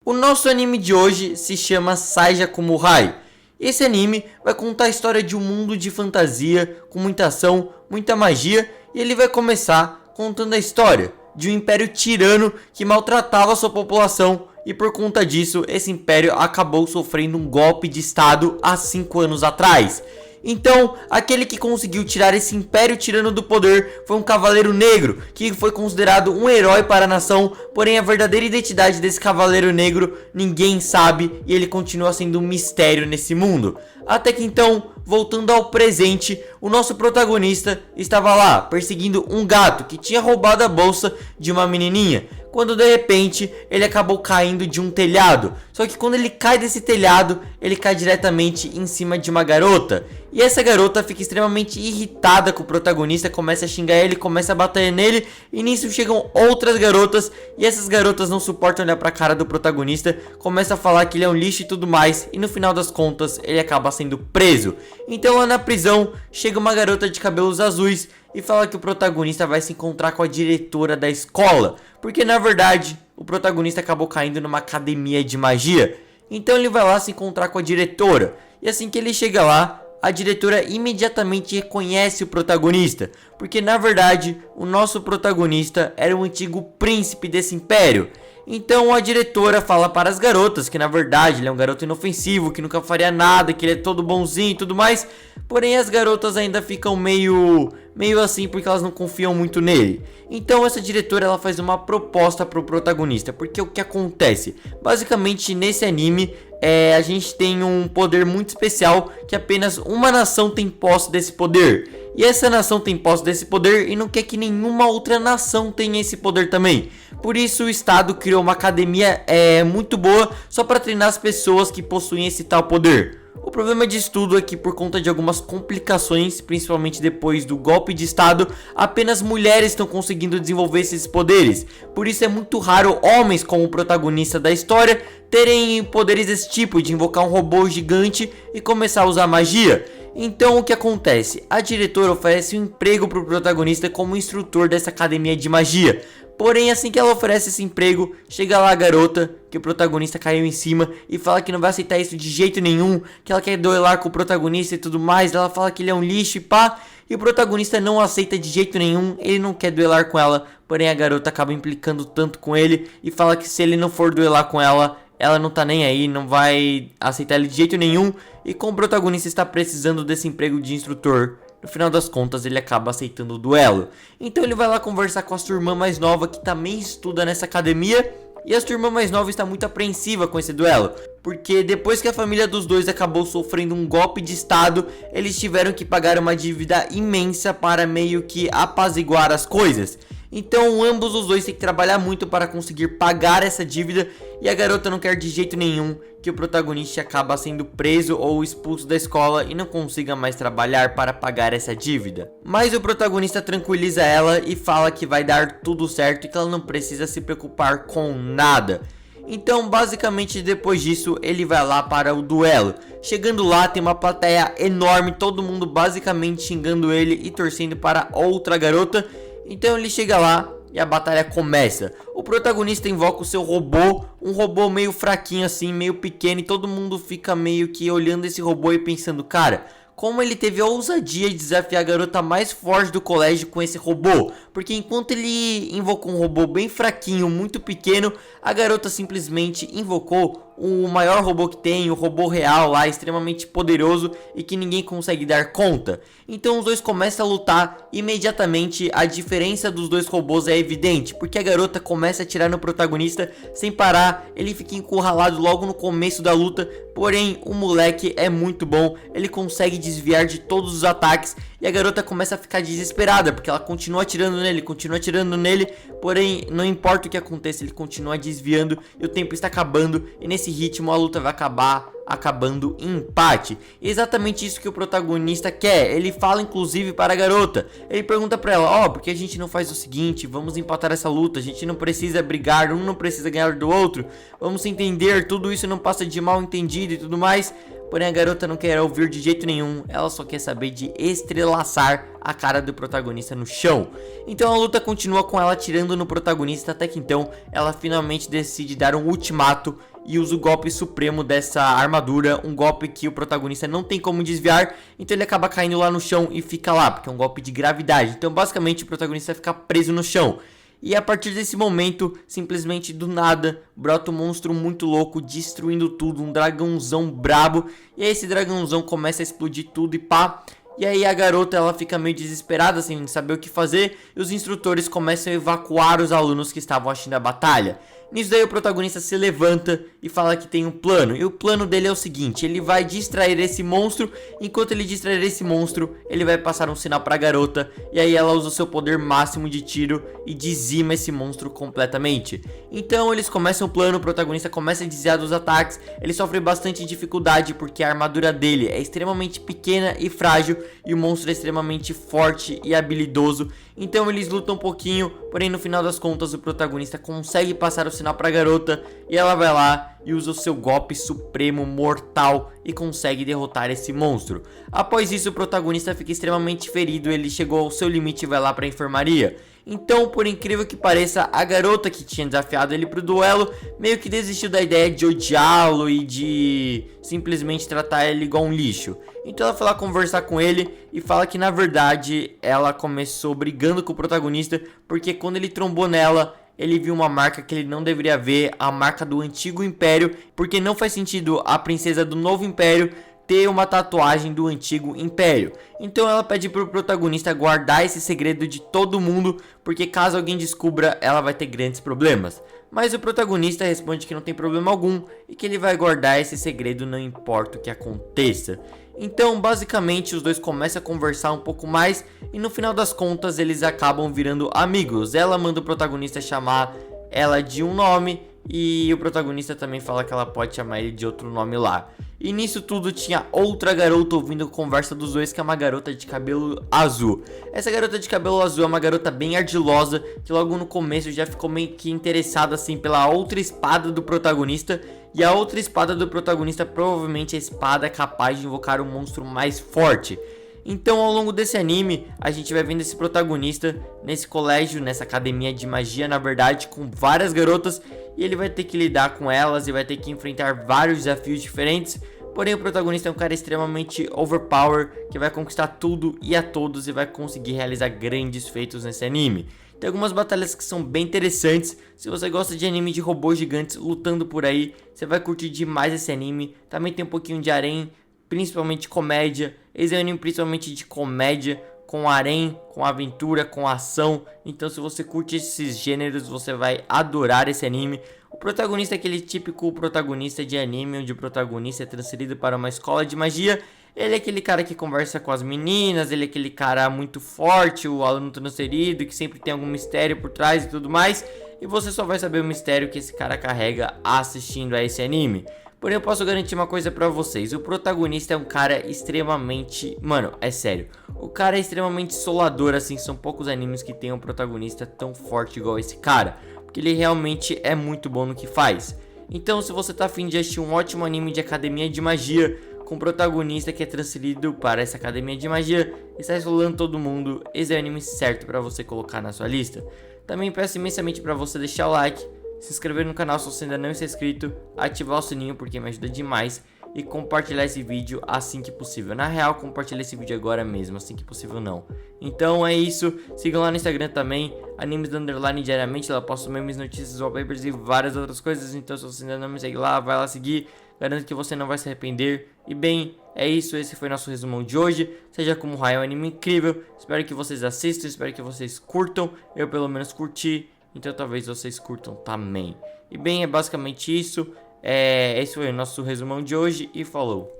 O nosso anime de hoje se chama Saiyakumo-Hai. Esse anime vai contar a história de um mundo de fantasia, com muita ação, muita magia, e ele vai começar contando a história de um império tirano que maltratava sua população, e por conta disso esse império acabou sofrendo um golpe de estado há 5 anos atrás. Então, aquele que conseguiu tirar esse império tirano do poder foi um cavaleiro negro, que foi considerado um herói para a nação, porém a verdadeira identidade desse cavaleiro negro ninguém sabe e ele continua sendo um mistério nesse mundo. Até que então, voltando ao presente, o nosso protagonista estava lá perseguindo um gato que tinha roubado a bolsa de uma menininha, quando de repente ele acabou caindo de um telhado. Só que quando ele cai desse telhado, ele cai diretamente em cima de uma garota. E essa garota fica extremamente irritada com o protagonista, começa a xingar ele, começa a bater nele. E nisso chegam outras garotas, e essas garotas não suportam olhar pra cara do protagonista, começam a falar que ele é um lixo e tudo mais. E no final das contas, ele acaba sendo preso. Então lá na prisão, chega uma garota de cabelos azuis e fala que o protagonista vai se encontrar com a diretora da escola, porque na verdade o protagonista acabou caindo numa academia de magia. Então ele vai lá se encontrar com a diretora, e assim que ele chega lá, a diretora imediatamente reconhece o protagonista, porque na verdade o nosso protagonista era o antigo príncipe desse império. Então a diretora fala para as garotas que na verdade ele é um garoto inofensivo, que nunca faria nada, que ele é todo bonzinho e tudo mais. Porém as garotas ainda ficam meio assim porque elas não confiam muito nele. Então essa diretora ela faz uma proposta para o protagonista, porque o que acontece? Basicamente nesse anime a gente tem um poder muito especial que apenas uma nação tem posse desse poder. E essa nação tem posse desse poder e não quer que nenhuma outra nação tenha esse poder também. Por isso o Estado criou uma academia muito boa só para treinar as pessoas que possuem esse tal poder. O problema disso tudo é que por conta de algumas complicações, principalmente depois do golpe de estado, apenas mulheres estão conseguindo desenvolver esses poderes. Por isso é muito raro homens como o protagonista da história terem poderes desse tipo, de invocar um robô gigante e começar a usar magia. Então o que acontece? A diretora oferece um emprego para o protagonista como instrutor dessa academia de magia. Porém, assim que ela oferece esse emprego, chega lá a garota, que o protagonista caiu em cima, e fala que não vai aceitar isso de jeito nenhum, que ela quer duelar com o protagonista e tudo mais. Ela fala que ele é um lixo e pá, e o protagonista não aceita de jeito nenhum, ele não quer duelar com ela. Porém a garota acaba implicando tanto com ele e fala que se ele não for duelar com ela, ela não tá nem aí, não vai aceitar ele de jeito nenhum. E como o protagonista está precisando desse emprego de instrutor, no final das contas ele acaba aceitando o duelo. Então ele vai lá conversar com a sua irmã mais nova, que também estuda nessa academia. E a sua irmã mais nova está muito apreensiva com esse duelo, porque depois que a família dos dois acabou sofrendo um golpe de estado, eles tiveram que pagar uma dívida imensa para meio que apaziguar as coisas. Então ambos os dois têm que trabalhar muito para conseguir pagar essa dívida. E a garota não quer de jeito nenhum que o protagonista acaba sendo preso ou expulso da escola e não consiga mais trabalhar para pagar essa dívida. Mas o protagonista tranquiliza ela e fala que vai dar tudo certo e que ela não precisa se preocupar com nada. Então basicamente depois disso ele vai lá para o duelo. Chegando lá tem uma plateia enorme, todo mundo basicamente xingando ele e torcendo para outra garota. Então ele chega lá e a batalha começa. O protagonista invoca o seu robô, um robô meio fraquinho assim, meio pequeno, e todo mundo fica meio que olhando esse robô e pensando, cara, como ele teve a ousadia de desafiar a garota mais forte do colégio com esse robô? Porque enquanto ele invocou um robô bem fraquinho, muito pequeno, a garota simplesmente invocou o maior robô que tem, o robô real lá, extremamente poderoso e que ninguém consegue dar conta. Então os dois começam a lutar. Imediatamente a diferença dos dois robôs é evidente, porque a garota começa a atirar no protagonista sem parar, ele fica encurralado logo no começo da luta. Porém o moleque é muito bom, ele consegue desviar de todos os ataques e a garota começa a ficar desesperada, porque ela continua atirando nele, porém não importa o que aconteça, ele continua desviando e o tempo está acabando, e nesse ritmo a luta vai acabar acabando em empate. E exatamente isso que o protagonista quer. Ele fala inclusive para a garota, ele pergunta para ela, por que a gente não faz o seguinte, vamos empatar essa luta, a gente não precisa brigar, um não precisa ganhar do outro, vamos se entender, tudo isso não passa de mal entendido e tudo mais. Porém a garota não quer ouvir de jeito nenhum, ela só quer saber de estrelaçar a cara do protagonista no chão. Então a luta continua com ela atirando no protagonista, até que então ela finalmente decide dar um ultimato e usa o golpe supremo dessa armadura, um golpe que o protagonista não tem como desviar, então ele acaba caindo lá no chão e fica lá, porque é um golpe de gravidade. Então basicamente o protagonista fica preso no chão. E a partir desse momento, simplesmente do nada, brota um monstro muito louco, destruindo tudo, um dragãozão brabo. E aí esse dragãozão começa a explodir tudo e pá. E aí a garota ela fica meio desesperada, sem saber o que fazer. E os instrutores começam a evacuar os alunos que estavam assistindo a batalha. Nisso daí o protagonista se levanta e fala que tem um plano. E o plano dele é o seguinte: ele vai distrair esse monstro. Enquanto ele distrair esse monstro, ele vai passar um sinal pra garota. E aí ela usa o seu poder máximo de tiro e dizima esse monstro completamente. Então eles começam o plano, o protagonista começa a desviar dos ataques. Ele sofre bastante dificuldade porque a armadura dele é extremamente pequena e frágil. E o monstro é extremamente forte e habilidoso. Então eles lutam um pouquinho, porém no final das contas o protagonista consegue passar o sinal pra garota. E ela vai lá e usa o seu golpe supremo mortal e consegue derrotar esse monstro. Após isso o protagonista fica extremamente ferido, ele chegou ao seu limite e vai lá pra enfermaria. Então, por incrível que pareça, a garota que tinha desafiado ele pro duelo meio que desistiu da ideia de odiá-lo e de simplesmente tratar ele igual um lixo. Então ela foi lá conversar com ele e fala que na verdade ela começou brigando com o protagonista porque quando ele trombou nela, ele viu uma marca que ele não deveria ver, a marca do antigo império, porque não faz sentido a princesa do novo império ter uma tatuagem do antigo império. Então ela pede pro protagonista guardar esse segredo de todo mundo, porque caso alguém descubra, ela vai ter grandes problemas. Mas o protagonista responde que não tem problema algum e que ele vai guardar esse segredo não importa o que aconteça. Então basicamente os dois começam a conversar um pouco mais e no final das contas eles acabam virando amigos. Ela manda o protagonista chamar ela de um nome e o protagonista também fala que ela pode chamar ele de outro nome lá. E nisso tudo tinha outra garota ouvindo a conversa dos dois, que é uma garota de cabelo azul. Essa garota de cabelo azul é uma garota bem ardilosa, que logo no começo já ficou meio que interessada assim pela outra espada do protagonista. E a outra espada do protagonista provavelmente é a espada capaz de invocar um monstro mais forte. Então ao longo desse anime a gente vai vendo esse protagonista nesse colégio, nessa academia de magia na verdade, com várias garotas. E ele vai ter que lidar com elas e vai ter que enfrentar vários desafios diferentes. Porém o protagonista é um cara extremamente overpower, que vai conquistar tudo e a todos e vai conseguir realizar grandes feitos nesse anime. Tem algumas batalhas que são bem interessantes. Se você gosta de anime de robôs gigantes lutando por aí, você vai curtir demais esse anime. Também tem um pouquinho de harém, principalmente comédia. Esse é um anime principalmente de comédia, com harém, com aventura, com ação. Então se você curte esses gêneros, você vai adorar esse anime. O protagonista é aquele típico protagonista de anime, onde o protagonista é transferido para uma escola de magia. Ele é aquele cara que conversa com as meninas, ele é aquele cara muito forte, o aluno transferido, que sempre tem algum mistério por trás e tudo mais. E você só vai saber o mistério que esse cara carrega assistindo a esse anime. Porém eu posso garantir uma coisa pra vocês: o protagonista é um cara extremamente... Mano, é sério, o cara é extremamente solador, assim. São poucos animes que tem um protagonista tão forte igual esse cara, porque ele realmente é muito bom no que faz. Então se você tá afim de assistir um ótimo anime de academia de magia, com um protagonista que é transferido para essa academia de magia e sai isolando todo mundo, esse é o anime certo pra você colocar na sua lista. Também peço imensamente pra você deixar o like, se inscrever no canal se você ainda não está inscrito, ativar o sininho porque me ajuda demais e compartilhar esse vídeo assim que possível. Na real, compartilha esse vídeo agora mesmo, assim que possível não. Então é isso, sigam lá no Instagram também, Animes Underline diariamente, lá eu posto memes, notícias, wallpapers e várias outras coisas. Então se você ainda não me segue lá, vai lá seguir, garanto que você não vai se arrepender. E bem, é isso, esse foi nosso resumão de hoje. Seja como Raio, é um anime incrível, espero que vocês assistam, espero que vocês curtam, eu pelo menos curti. Então talvez vocês curtam também. E bem, é basicamente isso. Esse foi o nosso resumão de hoje e falou!